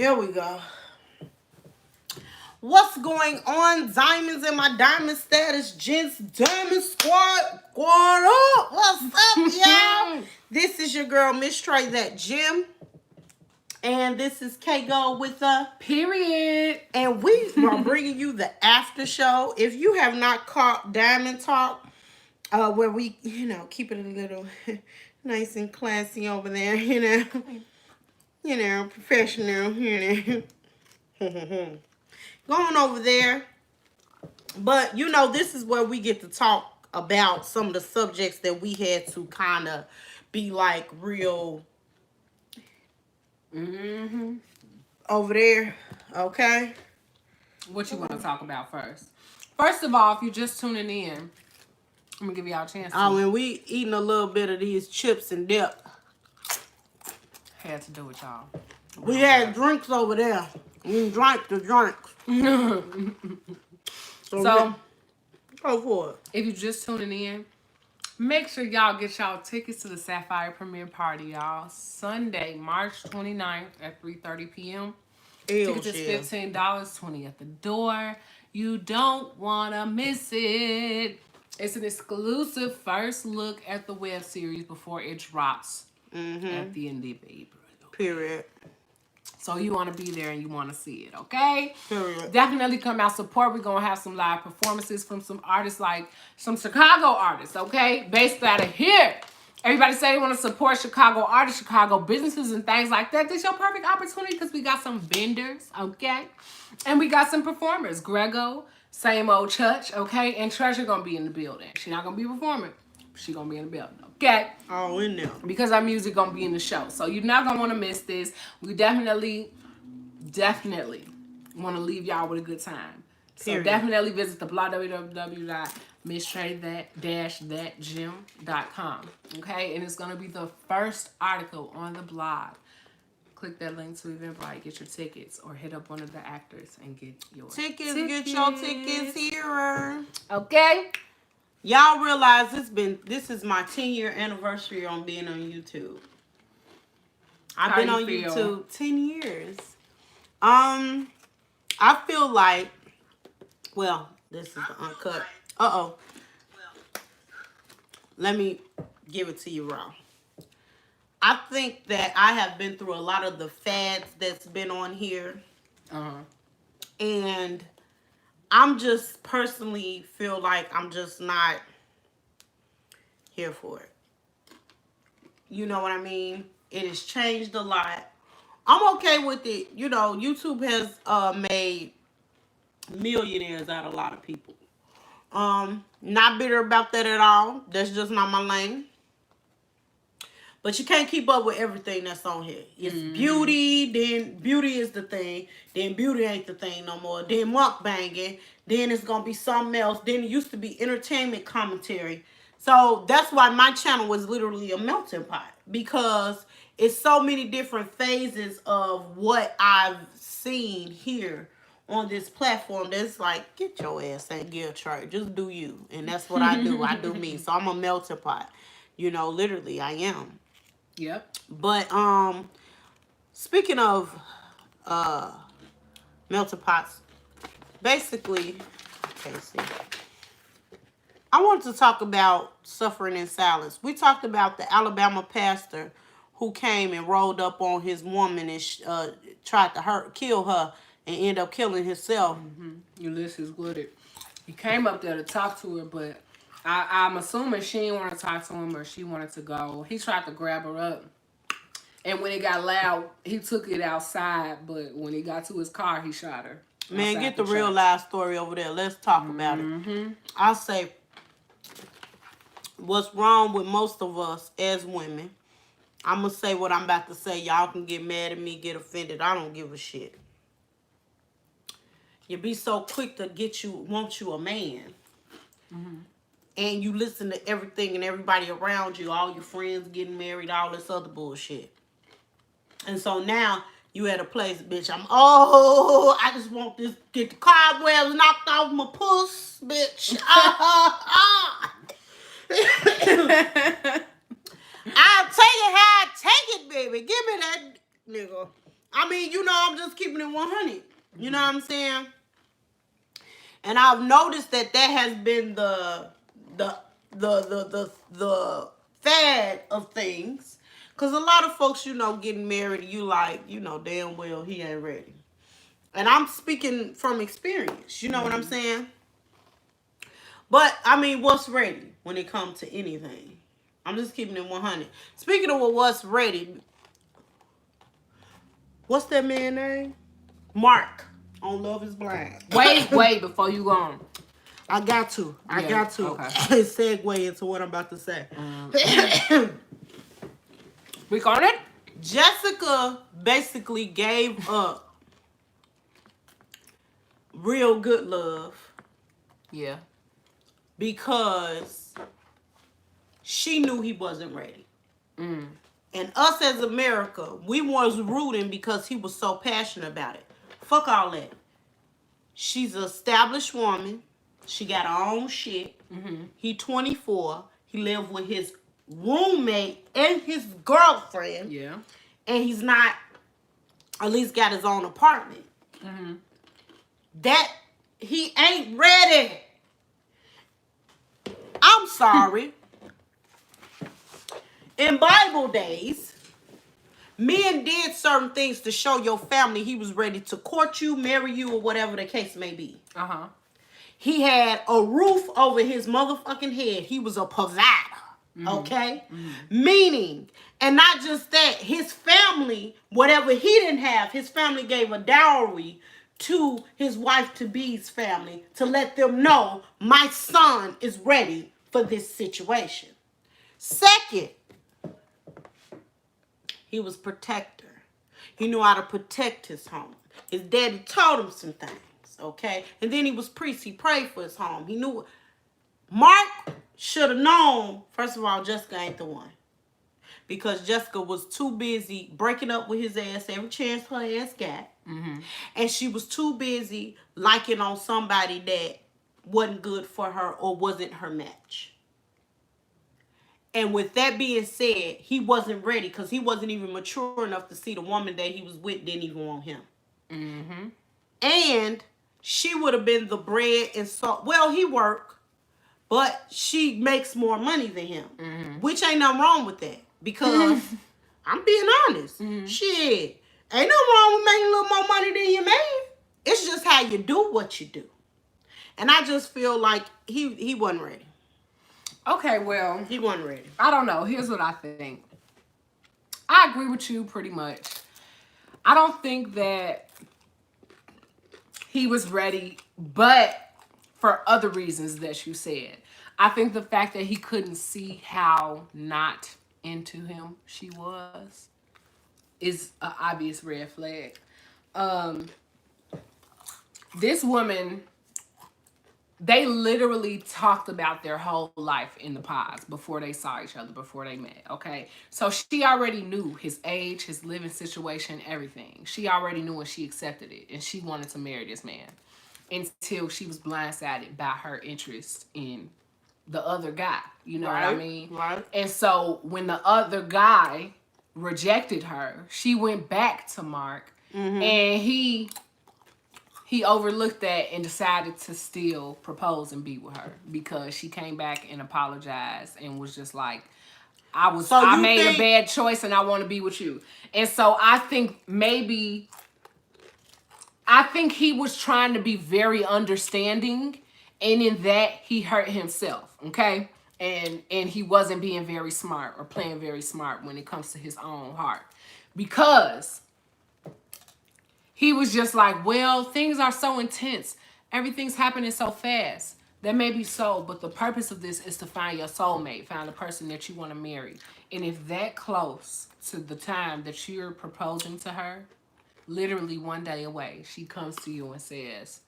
Here we go. What's going on, diamonds and my diamond status, gents, diamond squad, squad up. What's up, y'all? This is your girl, Miss Trey, that Jim. And this is KGold with a period. And we are bringing you the after show. If you have not caught Diamond Talk, where we, keep it a little nice and classy over there, professional, going over there. But, this is where we get to talk about some of the subjects that we had to kind of be like real over there, okay? What you want to talk about first? First of all, if you're just tuning in, I'm going to give y'all a chance to. And we eating a little bit of these chips and dip. Had to do with y'all. We had drinks over there. We drank the drinks. So, go for it. If you're just tuning in, make sure y'all get y'all tickets to the Sapphire Premiere Party, y'all. Sunday, March 29th at 3:30 p.m. Tickets is $15, $20 at the door. You don't want to miss it. It's an exclusive first look at the web series before it drops at the end of April. Period. So you want to be there and you want to see it, okay? Period. Definitely come out, support. We're going to have some live performances from some artists, like some Chicago artists, okay? Based out of here. Everybody say they want to support Chicago artists, Chicago businesses, and things like that. This is your perfect opportunity because we got some vendors, okay? And we got some performers. Grego, same old Church, okay? And Treasure going to be in the building. She's not going to be performing. She going to be in the building, okay? Oh, in there. Because our music going to be in the show. So you're not going to want to miss this. We definitely want to leave y'all with a good time. So definitely visit the blog, www.misstrade-thatgym.com. Okay? And it's going to be the first article on the blog. Click that link to Eventbrite, get your tickets, or hit up one of the actors and get your tickets. Get your tickets here. Okay? Y'all realize this is my 10-year anniversary on being on YouTube. I've been on YouTube 10 years. I feel like, well, this is the uncut. Let me give it to you raw. I think that I have been through a lot of the fads that's been on here. And I'm just personally feel like I'm just not here for it. You know what I mean? It has changed a lot. I'm okay with it. YouTube has made millionaires out of a lot of people. Not bitter about that at all. That's just not my lane. But you can't keep up with everything that's on here. It's beauty, then beauty is the thing. Then beauty ain't the thing no more. Then mukbanging. Then it's going to be something else. Then it used to be entertainment commentary. So that's why my channel was literally a melting pot. Because it's so many different phases of what I've seen here on this platform. That's like, get your ass and get a church. Just do you. And that's what I do. I do me. So I'm a melting pot. Literally I am. Yep. But speaking of melting pots, basically, okay, see. I wanted to talk about suffering in silence. We talked about the Alabama pastor who came and rolled up on his woman and tried to kill her and end up killing himself. Ulysses Woodard. He came up there to talk to her, but I'm assuming she didn't want to talk to him or she wanted to go. He tried to grab her up. And when it got loud, he took it outside. But when he got to his car, he shot her. Man, get the real life story over there. Let's talk about it. I'll say what's wrong with most of us as women. I'm going to say what I'm about to say. Y'all can get mad at me, get offended. I don't give a shit. You be so quick to want you a man. And you listen to everything and everybody around you, all your friends getting married, all this other bullshit. And so now you at a place, bitch, I just want this, get the cobwebs knocked off my puss, bitch. I'll take it how I take it, baby. Give me that nigga. I mean, I'm just And I've noticed that has been the fad of things. Cause a lot of folks, getting married, you like, damn well he ain't ready. And I'm speaking from experience. You know what I'm saying? But I mean, what's ready when it comes to anything? I'm just keeping it 100. Speaking of what's ready, what's that man name? Mark on Love Is Blind. Wait, before you go on. I got to. Okay. Segue into what I'm about to say. We on it? Jessica basically gave up real good love. Yeah. Because she knew he wasn't ready. And us as America, we was rooting because he was so passionate about it. Fuck all that. She's an established woman. She got her own shit. He 24. He lived with his roommate and his girlfriend. Yeah. And he's not, at least got his own apartment. That, he ain't ready. I'm sorry. In Bible days, men did certain things to show your family he was ready to court you, marry you, or whatever the case may be. He had a roof over his motherfucking head. He was a provider. Okay? Meaning, and not just that, his family, whatever he didn't have, his family gave a dowry to his wife-to-be's family to let them know my son is ready for this situation. Second, he was protector. He knew how to protect his home. His daddy taught him some things, okay? And then he was priest. He prayed for his home. He knew. Mark should have known, first of all, Jessica ain't the one. Because Jessica was too busy breaking up with his ass every chance her ass got. And she was too busy liking on somebody that wasn't good for her or wasn't her match. And with that being said, he wasn't ready because he wasn't even mature enough to see the woman that he was with didn't even want him. And she would have been the bread and salt. Well, he worked, but she makes more money than him. Which ain't nothing wrong with that. Because, I'm being honest. Shit, ain't nothing wrong with making a little more money than your man. It's just how you do what you do. And I just feel like he wasn't ready. Okay, well. He wasn't ready. I don't know. Here's what I think. I agree with you pretty much. I don't think that he was ready, but for other reasons that you said. I think the fact that he couldn't see how not into him she was is an obvious red flag. This woman, they literally talked about their whole life in the pods before they saw each other, before they met, okay? So she already knew his age, his living situation, everything. She already knew and she accepted it. And she wanted to marry this man until she was blindsided by her interest in the other guy. You know what I mean? Right. And so when the other guy rejected her, she went back to Mark and he overlooked that and decided to still propose and be with her because she came back and apologized and was just like, I made a bad choice and I want to be with you. And so I think he was trying to be very understanding, and in that he hurt himself, okay? And he wasn't being very smart or playing very smart when it comes to his own heart. Because he was just like, well, things are so intense. Everything's happening so fast. That may be so, but the purpose of this is to find your soulmate, find the person that you want to marry. And if that close to the time that you're proposing to her, literally one day away, she comes to you and says,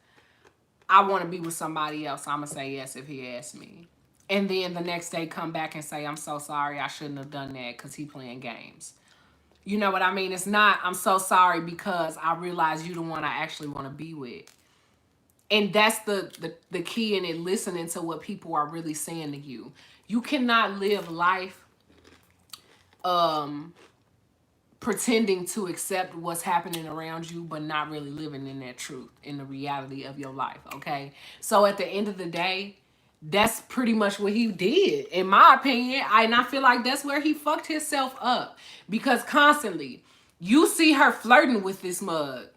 I want to be with somebody else. I'm going to say yes if he asks me. And then the next day come back and say, I'm so sorry. I shouldn't have done that because he playing games. You know what I mean? It's not, I'm so sorry because I realize you the one I actually want to be with. And that's the key in it, listening to what people are really saying to pretending to accept what's happening around you, but not really living in that truth, in the reality of your life, okay? So at the end of the day, that's pretty much what he did, in my opinion. And I feel like that's where he fucked himself up. Because constantly, you see her flirting with this mug.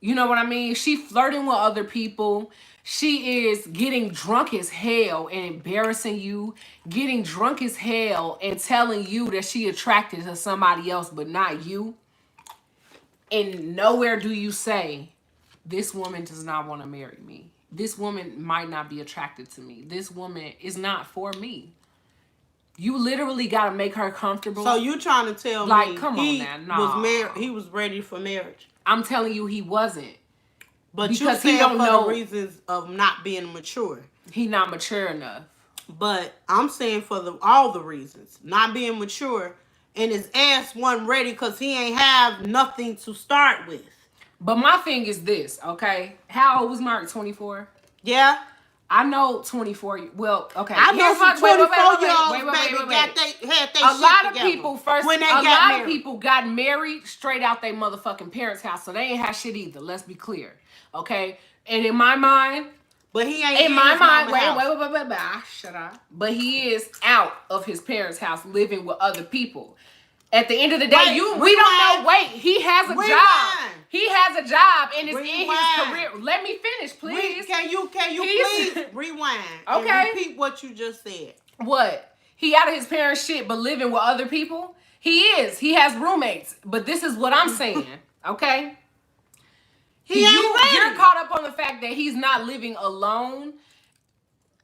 You know what I mean? She flirting with other people. She is getting drunk as hell and embarrassing you. Getting drunk as hell and telling you that she attracted to somebody else but not you. And nowhere do you say, this woman does not want to marry me. This woman might not be attracted to me. This woman is not for me. You literally got to make her comfortable. So you trying to tell like, me come he on now. was married? He was ready for marriage. I'm telling you, he wasn't. But because you said he don't for know the reasons of not being mature. He not mature enough. But I'm saying for all the reasons, not being mature, and his ass wasn't ready because he ain't have nothing to start with. But my thing is this, okay? How old was Mark? 24? Yeah. I know 24. Well, okay. I know some 24-year-olds, baby, had they a lot shit of people together when they a got lot married. of people got married straight out their motherfucking parents' house, so they ain't have shit either. Let's be clear, okay? And in my mind, but he ain't in my mind. Wait. Shut up. But he is out of his parents' house, living with other people. At the end of the day, we don't know. Wait, he has a job. He has a job and is in his career. Let me finish, please. Can you please rewind? Okay. And repeat what you just said. What? He out of his parents' shit, but living with other people? He is. He has roommates. But this is what I'm saying. Okay. You're caught up on the fact that he's not living alone.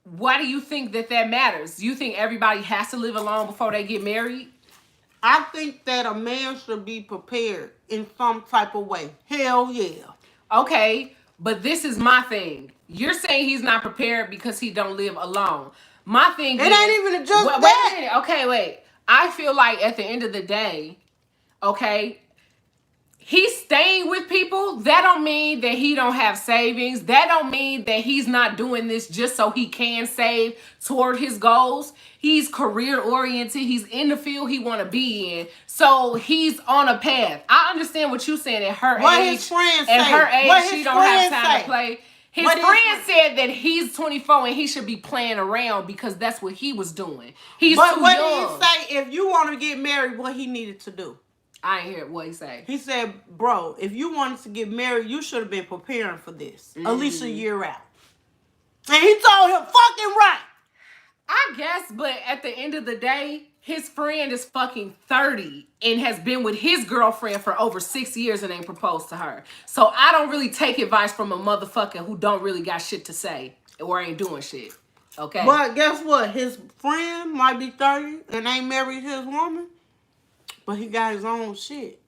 Why do you think that matters? Do you think everybody has to live alone before they get married? I think that a man should be prepared in some type of way. Hell yeah. Okay, but this is my thing. You're saying he's not prepared because he don't live alone. My thing is... It ain't even just that. Wait a minute. Okay, wait. I feel like at the end of the day, okay, he's staying with people. That don't mean that he don't have savings. That don't mean that he's not doing this just so he can save toward his goals. He's career oriented. He's in the field he want to be in. So he's on a path. I understand what you're saying. At her age, she don't have time to play. His friend said that he's 24 and he should be playing around because that's what he was doing. He's too young. But what did he say? If you want to get married, what he needed to do? I ain't hear what he say. He said, bro, if you wanted to get married, you should have been preparing for this. At least a year out. And he told him, fucking right. I guess, but at the end of the day, his friend is fucking 30 and has been with his girlfriend for over 6 years and ain't proposed to her. So I don't really take advice from a motherfucker who don't really got shit to say or ain't doing shit. Okay? But guess what? His friend might be 30 and ain't married his woman. But he got his own shit.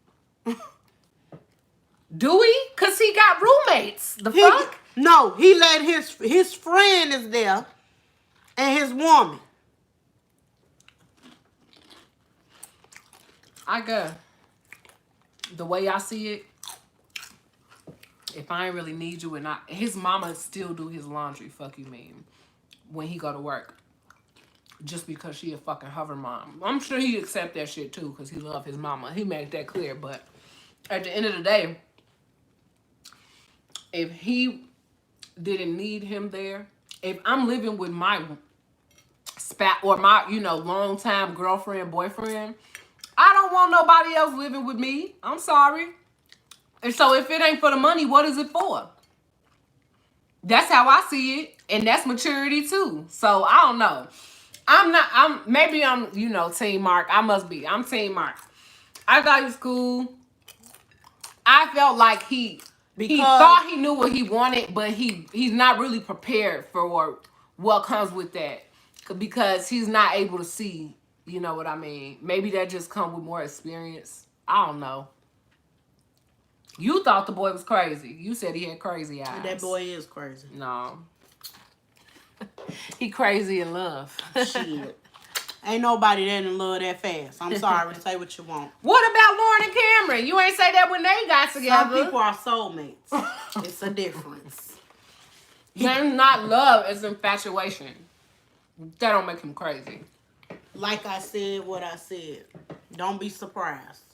Do he? Because he got roommates. The fuck? No, he let his friend is there and his woman. I go. The way I see it, if I ain't really need you and his mama still do his laundry, fuck you mean, when he go to work. Just because she a fucking hover mom. I'm sure he accept that shit too because he love his mama. He made that clear. But at the end of the day, if he didn't need him there, if I'm living with my spat or my, long time girlfriend, boyfriend, I don't want nobody else living with me. I'm sorry. And so if it ain't for the money, what is it for? That's how I see it. And that's maturity too. So I don't know. Maybe I'm Team Mark. I'm Team Mark. I thought he was cool. I felt like he thought he knew what he wanted, but he's not really prepared for what comes with that. Because he's not able to see, you know what I mean? Maybe that just comes with more experience. I don't know. You thought the boy was crazy. You said he had crazy eyes. That boy is crazy. No. He crazy in love. Shit. Ain't nobody that in love that fast. I'm sorry. Say what you want. What about Lauren and Cameron? You ain't say that when they got together. Some people are soulmates. It's a difference. That's not love. It's infatuation. That don't make him crazy. Like I said what I said. Don't be surprised.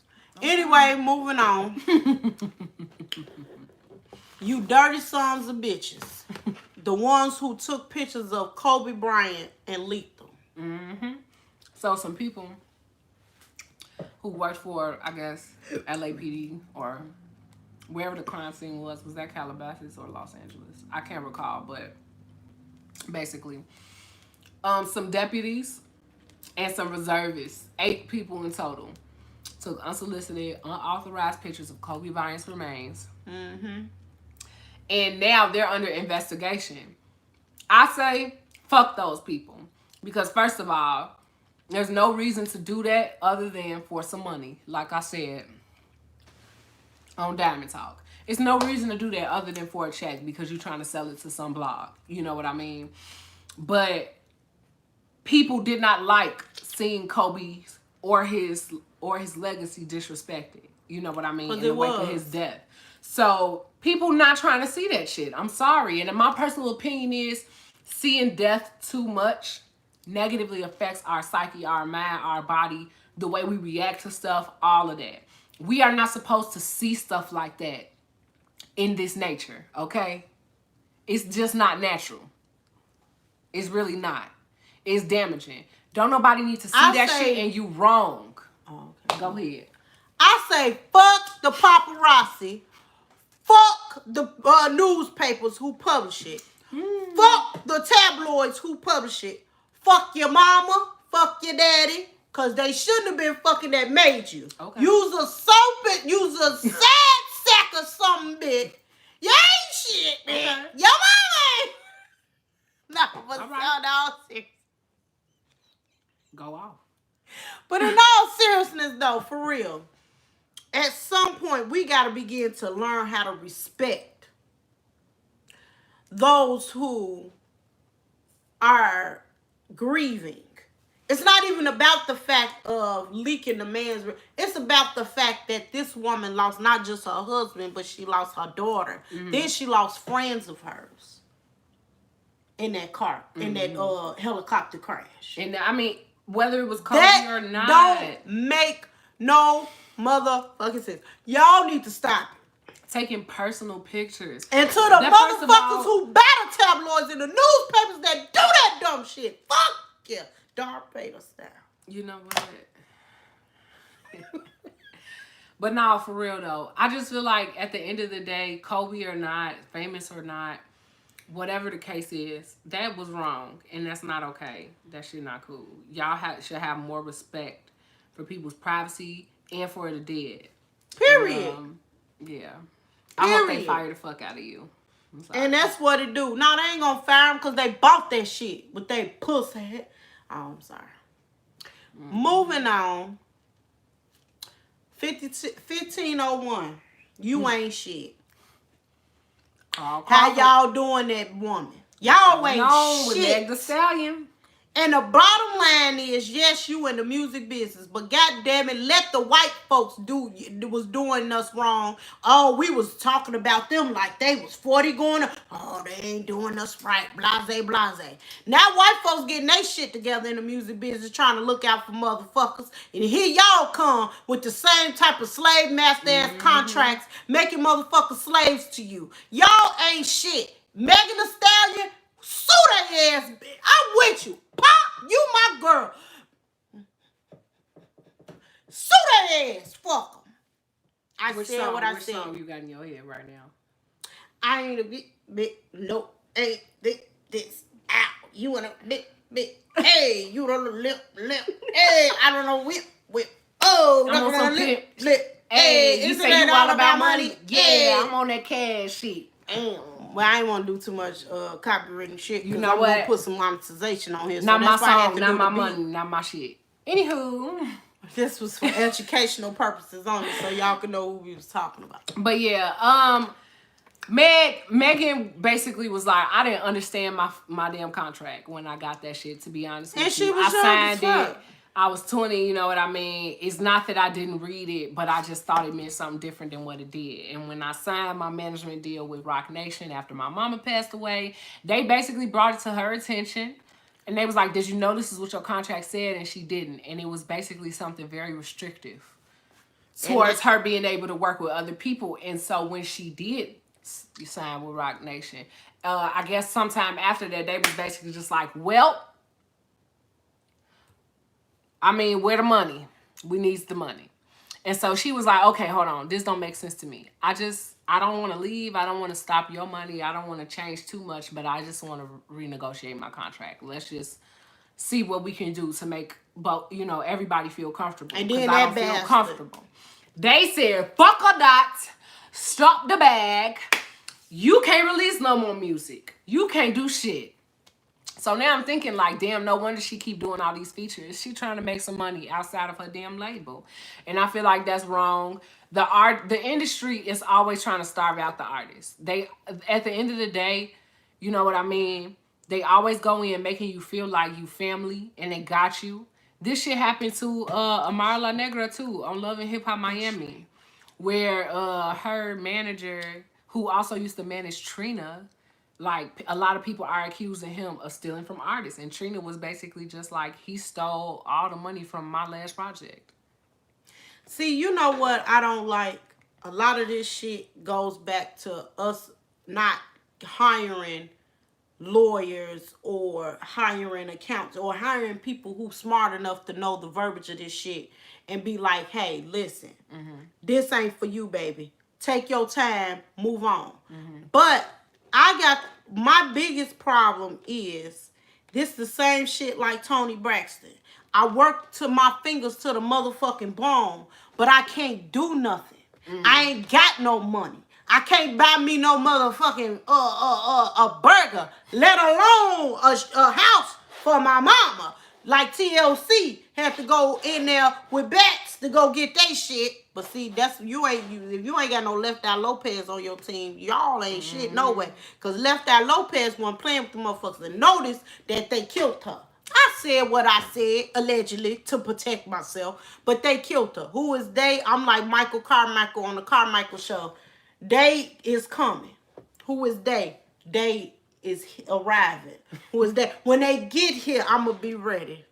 Anyway, moving on. You dirty sons of bitches. The ones who took pictures of Kobe Bryant and leaked them. Mm-hmm. So some people who worked for, I guess, LAPD or wherever the crime scene was that Calabasas or Los Angeles? I can't recall, but basically, some deputies and some reservists, 8 people in total, took unsolicited, unauthorized pictures of Kobe Bryant's remains. Mm-hmm. And now they're under investigation. I say, fuck those people. Because first of all, there's no reason to do that other than for some money. Like I said on Diamond Talk. It's no reason to do that other than for a check because you're trying to sell it to some blog. You know what I mean? But people did not like seeing Kobe's or his legacy disrespected. You know what I mean? In the wake of his death. So people not trying to see that shit. I'm sorry. And my personal opinion is seeing death too much negatively affects our psyche, our mind, our body, the way we react to stuff, all of that. We are not supposed to see stuff like that in this nature, okay? It's just not natural. It's really not. It's damaging. Don't nobody need to see that shit and you wrong. Oh, okay. Go ahead. I say fuck the paparazzi. Fuck the newspapers who publish it. Fuck the tabloids who publish it. Fuck your mama. Fuck your daddy. Because they shouldn't have been fucking that made you. Okay. Use a soap, use a sad sack or something big. You ain't shit, man. Okay. Your mama ain't. No, but all serious. Go off. But in all seriousness, though, for real, at some point, we got to begin to learn how to respect those who are grieving. It's not even about the fact of leaking the man's. It's about the fact that this woman lost not just her husband, but she lost her daughter. Mm-hmm. Then she lost friends of hers in that car, in that helicopter crash. And I mean, whether it was Kobe or not, don't make no motherfucking sense. Y'all need to stop it. Taking personal pictures. And to the motherfuckers who battle tabloids in the newspapers that do that dumb shit, fuck you. Darth Vader style. You know what? But no, for real though, I just feel like at the end of the day, Kobe or not, famous or not, whatever the case is, that was wrong, and that's not okay. That shit not cool. Y'all should have more respect for people's privacy and for the dead. Period. Yeah. I hope they fire the fuck out of you. And that's what it do. No, they ain't gonna fire them because they bought that shit with they pussy. Oh, I'm sorry. Mm-hmm. Moving on. 1501. You ain't shit. How y'all doing that woman? Y'all ain't shit. With Meg the Stallion. And the bottom line is, yes, you in the music business, but goddamn it, let the white folks was doing us wrong. Oh, we was talking about them like they was 40 going up. Oh, they ain't doing us right. Blase, blase. Now white folks getting their shit together in the music business, trying to look out for motherfuckers. And here y'all come with the same type of slave master ass contracts, making motherfuckers slaves to you. Y'all ain't shit. Megan Thee Stallion, sue that ass bitch. I'm with you. Pop, you my girl. Sue that ass. Fuck 'em. I said what I said. Which song you got in your head right now? I ain't a bit, no, ain't this out. You want a bit, hey, you don't lip, hey, I don't know, whip, oh, I'm on some lip, hey, you say you all about money? Yeah, I'm on that cash shit. Well, I ain't want to do too much copywritten shit. You know I'm what? Gonna put some monetization on here. Not my song, not my money, not my shit. Anywho, this was for educational purposes only, so y'all can know who we was talking about. But yeah, Megan basically was like, I didn't understand my damn contract when I got that shit. To be honest with you, I signed it. I was 20, you know what I mean? It's not that I didn't read it, but I just thought it meant something different than what it did. And when I signed my management deal with Roc Nation after my mama passed away, they basically brought it to her attention. And they was like, did you know this is what your contract said? And she didn't. And it was basically something very restrictive. towards her being able to work with other people. And so when she did sign with Rock Nation, I guess sometime after that, they was basically just like, well, I mean, where the money? We needs the money. And so she was like, okay, hold on. This don't make sense to me. I don't want to leave. I don't want to stop your money. I don't want to change too much, but I just want to renegotiate my contract. Let's just see what we can do to make both, everybody feel comfortable. And then I don't feel comfortable. They said, fuck or not, stop the bag. You can't release no more music. You can't do shit. So now I'm thinking like, damn, no wonder she keep doing all these features. She trying to make some money outside of her damn label. And I feel like that's wrong. The industry is always trying to starve out the artists. They, at the end of the day, you know what I mean? They always go in making you feel like you family and they got you. This shit happened to Amara La Negra too on Love and Hip Hop Miami, where her manager, who also used to manage Trina, like a lot of people are accusing him of stealing from artists, and Trina was basically just like, he stole all the money from my last project. See, you know what I don't like? A lot of this shit goes back to us not hiring lawyers or hiring accountants or hiring people who smart enough to know the verbiage of this shit and be like, hey, listen, this ain't for you, baby. Take your time, move on. But my biggest problem is this the same shit like Tony Braxton. I work to my fingers to the motherfucking bone, but I can't do nothing. I ain't got no money. I can't buy me no motherfucking a burger, let alone a house for my mama. Like TLC had to go in there with bats to go get they shit. But see, if you ain't got no Left Eye Lopez on your team, y'all ain't shit no way. Cause Left Eye Lopez wasn't playing with the motherfuckers and noticed that they killed her. I said what I said, allegedly, to protect myself. But they killed her. Who is they? I'm like Michael Carmichael on the Carmichael show. They is coming. Who is they? They is arriving. Who is that? When they get here, I'm going to be ready.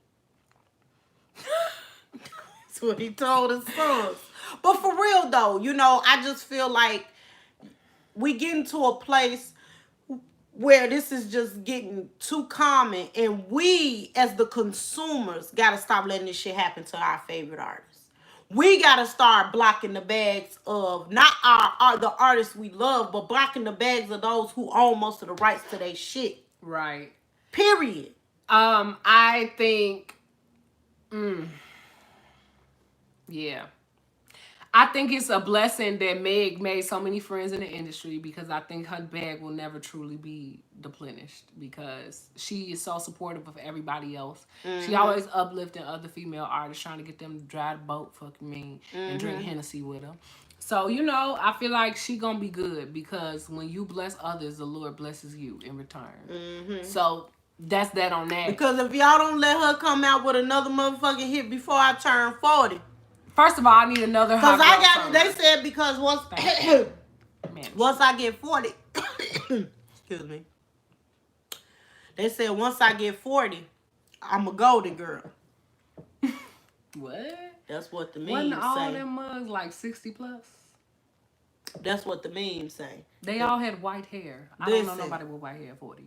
That's what he told his sons. But for real, though, I just feel like we get into a place where this is just getting too common, and we, as the consumers, got to stop letting this shit happen to our favorite artists. We got to start blocking the bags of not the artists we love, but blocking the bags of those who own most of the rights to their shit. Right. Period. I think, yeah. I think it's a blessing that Meg made so many friends in the industry, because I think her bag will never truly be depleted, because she is so supportive of everybody else. She always uplifting other female artists, trying to get them to drive the boat, and drink Hennessy with her. So, I feel like she gonna be good, because when you bless others, the Lord blesses you in return. So that's that on that. Because if y'all don't let her come out with another motherfucking hit before I turn 40. First of all, I need another hot girl summer. They said because once I get 40, excuse me. They said once I get 40, I'm a golden girl. What? That's what the memes Wasn't all say. them mugs like 60 plus? That's what the memes say. They all had white hair. I don't know nobody with white hair at 40.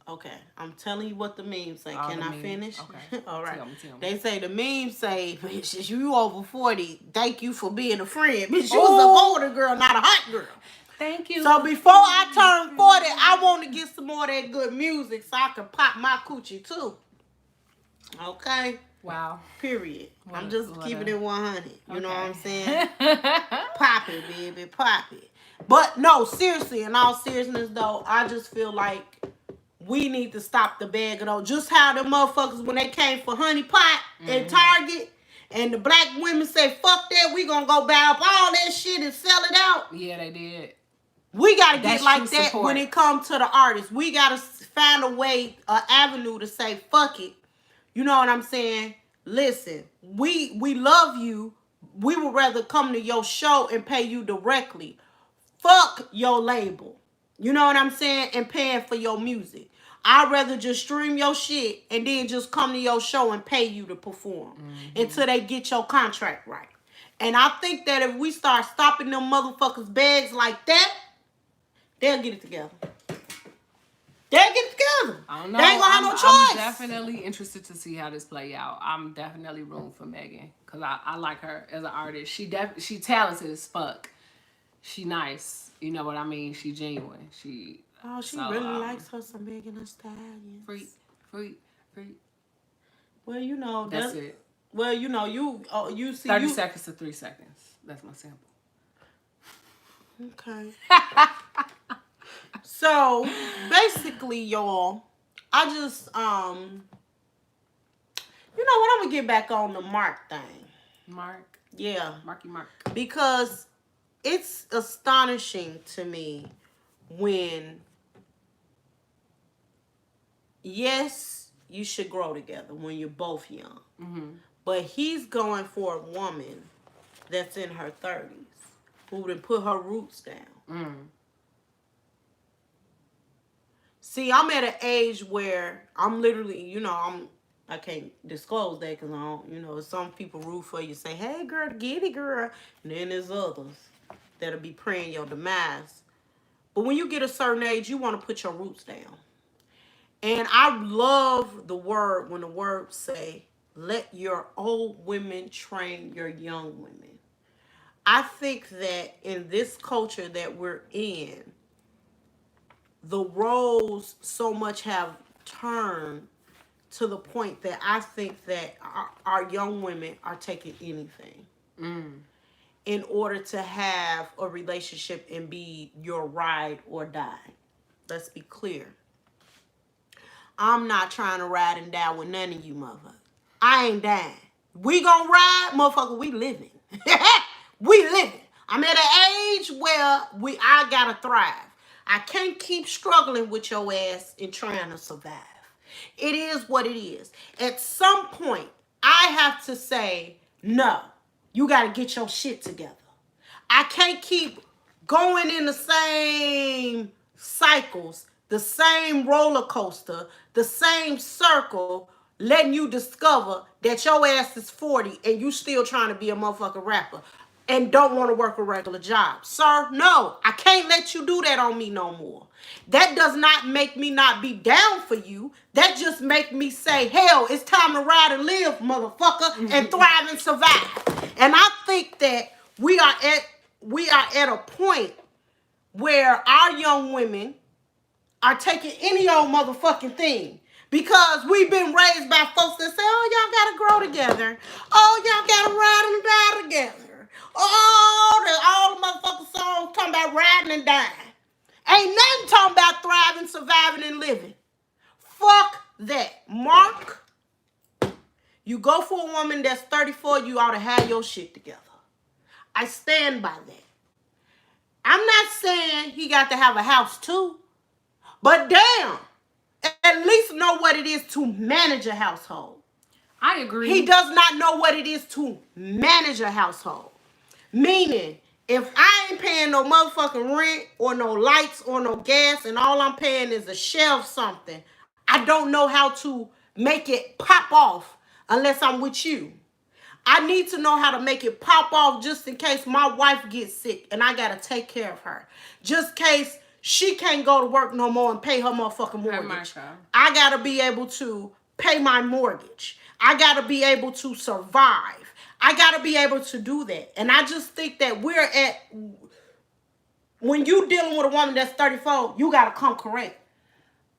Okay, I'm telling you what the memes say. Can I finish? Okay. All right. Tell me. They say the memes say, bitch, you over 40. Thank you for being a friend. Bitch, you was a golden girl, not a hot girl. Thank you. So before I turn 40, I want to get some more of that good music so I can pop my coochie too. Okay? Wow. Period. I'm just keeping it 100. You know what I'm saying? Pop it, baby. Pop it. But no, seriously, in all seriousness though, I just feel like we need to stop the bag of those. Just how the motherfuckers, when they came for Honey Pot at Target, and the black women say, fuck that, we gonna go buy up all that shit and sell it out. Yeah, they did. We gotta get like that support. When it comes to the artists. We gotta find a way, an avenue to say, fuck it. You know what I'm saying? Listen, we love you. We would rather come to your show and pay you directly. Fuck your label. You know what I'm saying? And paying for your music. I'd rather just stream your shit and then just come to your show and pay you to perform until they get your contract right. And I think that if we start stopping them motherfuckers' bags like that, they'll get it together. They'll get it together. I don't know. They ain't gonna have no I'm choice. definitely interested to see how this play out. I'm definitely rooting for Megan because I like her as an artist. She talented as fuck. She nice. You know what I mean? She genuine. She Really likes her some Megan Thee Stallion. Free. Well, you know that's it. Well, you know you see 30 seconds to 3 seconds. That's my sample. Okay. So basically, y'all, I just you know what? I'm gonna get back on the Mark thing. Mark. Yeah. Marky Mark. Because it's astonishing to me when, yes, you should grow together when you're both young. Mm-hmm. But he's going for a woman that's in her 30s who would put her roots down. Mm. See, I'm at an age where I'm literally, I can't disclose that because I don't, some people root for you, say, hey, girl, get it, girl. And then there's others that'll be praying your demise. But when you get a certain age, you want to put your roots down. And I love the word when the words say, let your old women train your young women. I think that in this culture that we're in, the roles so much have turned to the point that I think that our young women are taking anything in order to have a relationship and be your ride or die. Let's be clear. I'm not trying to ride and die with none of you motherfuckers. I ain't dying. We gonna ride, motherfucker, we living. We living. I'm at an age where I gotta thrive. I can't keep struggling with your ass and trying to survive. It is what it is. At some point, I have to say, no, you gotta get your shit together. I can't keep going in the same cycles, the same roller coaster, the same circle, letting you discover that your ass is 40 and you still trying to be a motherfucking rapper and don't want to work a regular job. Sir, no, I can't let you do that on me no more. That does not make me not be down for you. That just make me say, hell, it's time to ride and live, motherfucker, and thrive and survive. And I think that we are at a point where our young women are taking any old motherfucking thing. Because we've been raised by folks that say, oh, y'all gotta grow together. Oh, y'all gotta ride and die together. Oh, all the motherfucking songs talking about riding and dying. Ain't nothing talking about thriving, surviving, and living. Fuck that. Mark, you go for a woman that's 34, you ought to have your shit together. I stand by that. I'm not saying he got to have a house too, but damn, at least know what it is to manage a household. I agree. He does not know what it is to manage a household. Meaning, if I ain't paying no motherfucking rent or no lights or no gas and all I'm paying is a shelf something, I don't know how to make it pop off unless I'm with you. I need to know how to make it pop off just in case my wife gets sick and I gotta take care of her. Just in case she can't go to work no more and pay her motherfucking mortgage. I gotta be able to pay my mortgage. I gotta be able to survive. I gotta be able to do that. And I just think that when you dealing with a woman that's 34, you gotta come correct.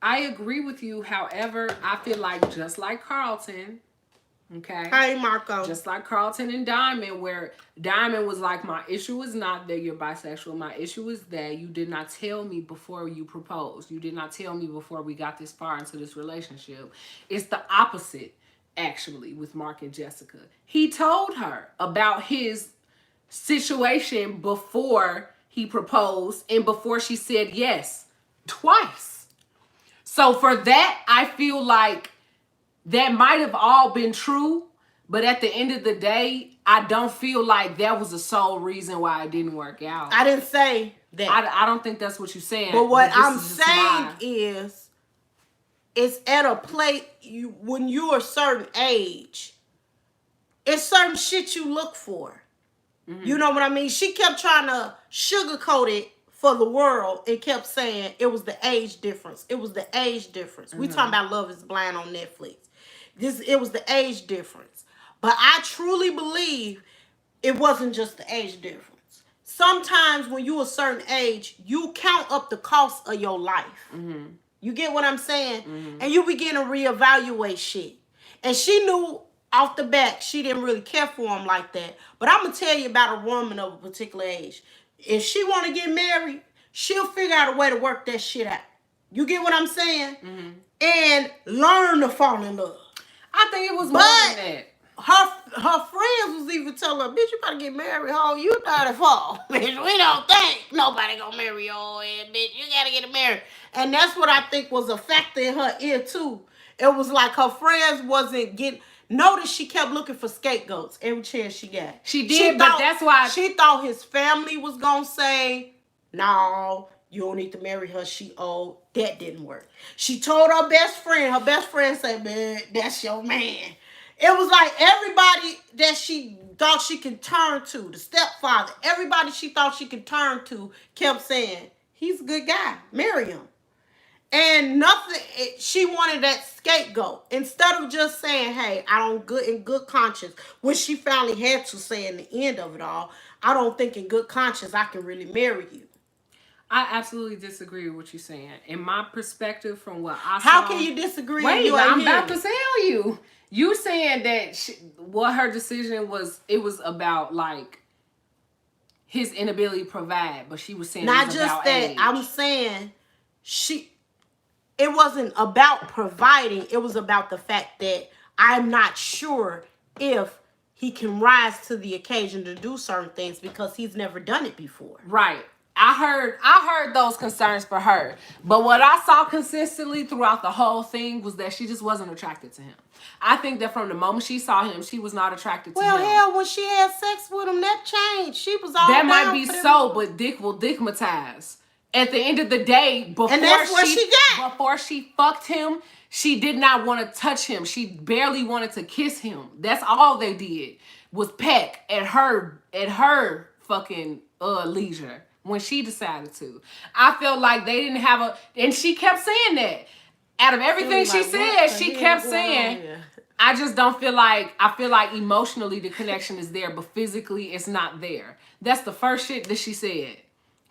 I agree with you. However, I feel like just like Carlton, okay? Hey, Marco. Just like Carlton and Diamond, where Diamond was like, my issue is not that you're bisexual. My issue is that you did not tell me before you proposed. You did not tell me before we got this far into this relationship. It's the opposite, actually, with Mark and Jessica. He told her about his situation before he proposed and before she said yes, twice. So for that, I feel like that might have all been true, but at the end of the day, I don't feel like that was the sole reason why it didn't work out. I didn't say that. I don't think that's what you're saying. But what I'm saying is, it's at a place, when you're a certain age, it's certain shit you look for. You know what I mean? She kept trying to sugarcoat it for the world and kept saying it was the age difference. It was the age difference. We talking about Love is Blind on Netflix. It was the age difference. But I truly believe it wasn't just the age difference. Sometimes when you a certain age, you count up the cost of your life. You get what I'm saying? And you begin to reevaluate shit. And she knew off the bat she didn't really care for him like that. But I'm going to tell you about a woman of a particular age. If she want to get married, she'll figure out a way to work that shit out. You get what I'm saying? And learn to fall in love. I think it was more than that. Her friends was even telling her, bitch, you gotta get married, ho. You 34. Bitch, we don't think nobody gonna marry your old head, bitch. You gotta get married. And that's what I think was a factor in her ear, too. It was like her friends wasn't getting... Notice she kept looking for scapegoats every chance she got. She did, but that's why... She thought his family was gonna say, no, you don't need to marry her, she old. That didn't work. She told her best friend said, man, that's your man. It was like everybody that she thought she could turn to, the stepfather, everybody she thought she could turn to kept saying, he's a good guy, marry him. And nothing, she wanted that scapegoat. Instead of just saying, hey, I don't in good conscience, which she finally had to say in the end of it all, I don't think in good conscience I can really marry you. I absolutely disagree with what you're saying. In my perspective, from what I saw... How can you disagree? Wait, I'm about to tell you. You saying that what her decision was, it was about like his inability to provide, but she was saying not it was just about that. age. I'm saying it wasn't about providing. It was about the fact that I'm not sure if he can rise to the occasion to do certain things because he's never done it before. Right. I heard those concerns for her. But what I saw consistently throughout the whole thing was that she just wasn't attracted to him. I think that from the moment she saw him, she was not attracted to him. Well, hell, when she had sex with him, that changed. She was all that down might be for so, but dick will dickmatize. At the end of the day, before she fucked him, she did not want to touch him. She barely wanted to kiss him. That's all they did was peck at her fucking leisure. When she decided to. I felt like they didn't have and she kept saying that. Out of everything she said, she kept saying, I just don't feel like, I feel like emotionally the connection is there, but physically it's not there. That's the first shit that she said.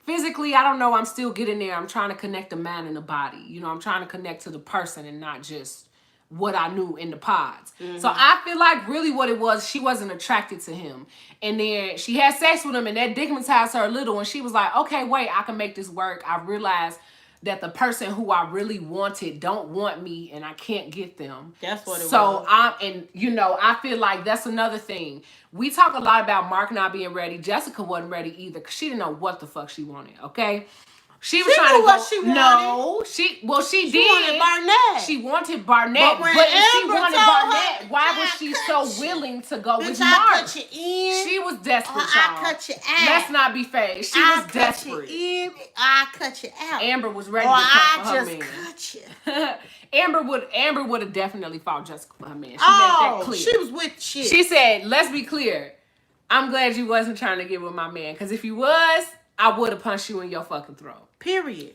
Physically, I don't know, I'm still getting there. I'm trying to connect the mind and the body. You know, I'm trying to connect to the person and not just what I knew in the pods. So I feel like really what it was, she wasn't attracted to him. And then she had sex with him and that dickmatized her a little. And she was like, okay, wait, I can make this work. I realized that the person who I really wanted don't want me and I can't get them. That's what it was. So I feel like that's another thing. We talk a lot about Mark not being ready. Jessica wasn't ready either because she didn't know what the fuck she wanted, okay? She was trying to what she wanted. No, she did. She wanted Barnett. She wanted Barnett, but if she wanted Barnett, why was she so willing to go with Mark? I cut you in. She was desperate, y'all. I cut you out. Let's not be fake. She was desperate. I cut you out. Amber was ready to cut for her man. Cut you. Amber would have definitely fought Jessica for her man. She made that clear. She was with shit. She said, "Let's be clear. I'm glad you wasn't trying to get with my man, because if you was, I would have punched you in your fucking throat." Period.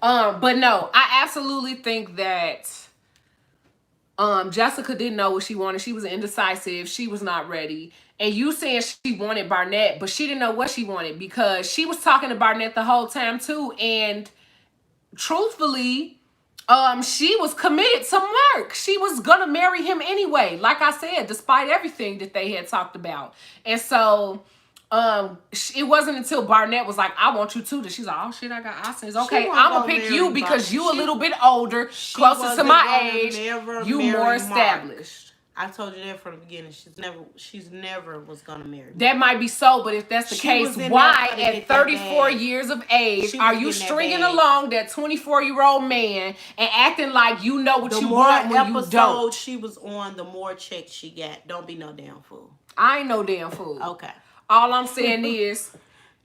But no, I absolutely think that Jessica didn't know what she wanted. She was indecisive. She was not ready. And you saying she wanted Barnett, but she didn't know what she wanted because she was talking to Barnett the whole time too. And truthfully, she was committed to Mark. She was gonna marry him anyway, like I said, despite everything that they had talked about. And so it wasn't until Barnett was like, I want you too, that she's like, oh shit, I got options. Okay, I'm gonna pick you because you a little bit older, closer to my age, you more established. I told you that from the beginning. She's never was gonna marry him. That might be so, but if that's the case, why at 34 years of age are you stringing along that 24-year-old man and acting like you know what you want when you don't? The more episodes she was on, the more checks she got. Don't be no damn fool. I ain't no damn fool. Okay. All I'm saying is,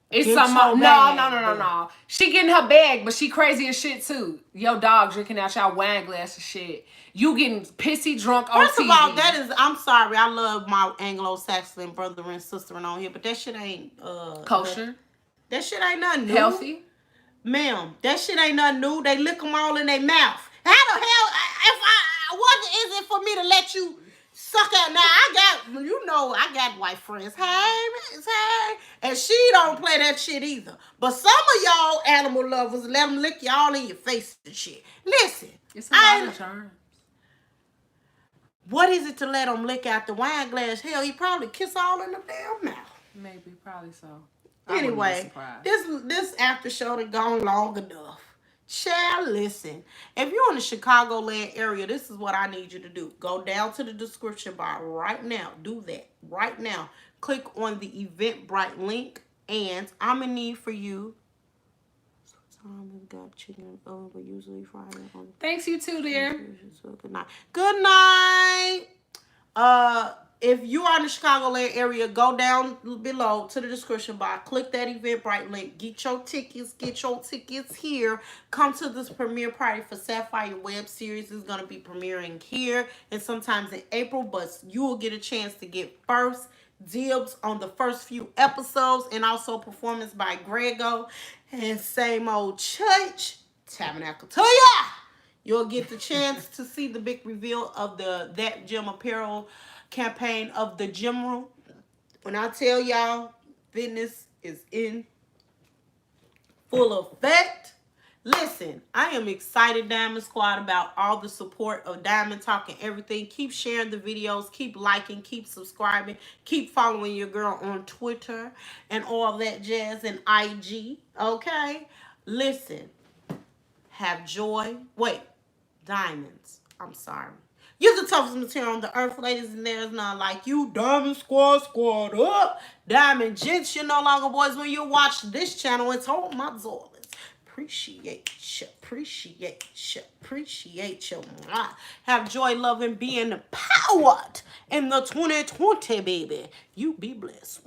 It's Get some your no, bag, no. boo. No. She getting her bag, but she crazy as shit too. Your dog drinking out your wine glass and shit. You getting pissy drunk on First of all, TV. that is, I'm sorry, I love my Anglo-Saxon brother and sister on here, but that shit ain't Kosher, that shit ain't nothing new. healthy. Ma'am, that shit ain't nothing new. They lick them all in their mouth. How the hell, if what is it for me to let you suck out? Now, I got white friends. Hey, miss, hey. And she don't play that shit either. But some of y'all animal lovers let them lick y'all in your face and shit. Listen. It's a lot of germs. What is it to let them lick out the wine glass? Hell, he probably kiss all in the damn mouth. Maybe, probably so. Anyway, this after show done gone long enough. Child, listen. If you're in the Chicagoland area, this is what I need you to do. Go down to the description bar right now. Do that right now. Click on the Eventbrite link, and I'm in need for you. Sometimes got chicken but usually Friday. Thanks, you too, dear. Good night. Good night. If you are in the Chicagoland area, go down below to the description box. Click that Eventbrite link. Get your tickets. Get your tickets here. Come to this premiere party for Sapphire web series. It's going to be premiering here and sometimes in April, but you will get a chance to get first dibs on the first few episodes, and also performance by Grego and same old church tabernacle to ya. You'll get the chance to see the big reveal of the That Gym Apparel campaign of the gym room. When I tell y'all, fitness is in full effect. Listen, I am excited, Diamond Squad, about all the support of Diamond Talk and everything. Keep sharing the videos, keep liking, keep subscribing, keep following your girl on Twitter and all that jazz and IG, okay? Listen, have joy. Wait, diamonds. I'm sorry. You're the toughest material on the earth, ladies, and there's none like you. Diamond Squad, squad up. Diamond Gents, you're no longer boys when you watch this channel. It's all my Zorlins. Appreciate you, appreciate you, appreciate you. Have joy, love, and being empowered in the 2020, baby. You be blessed.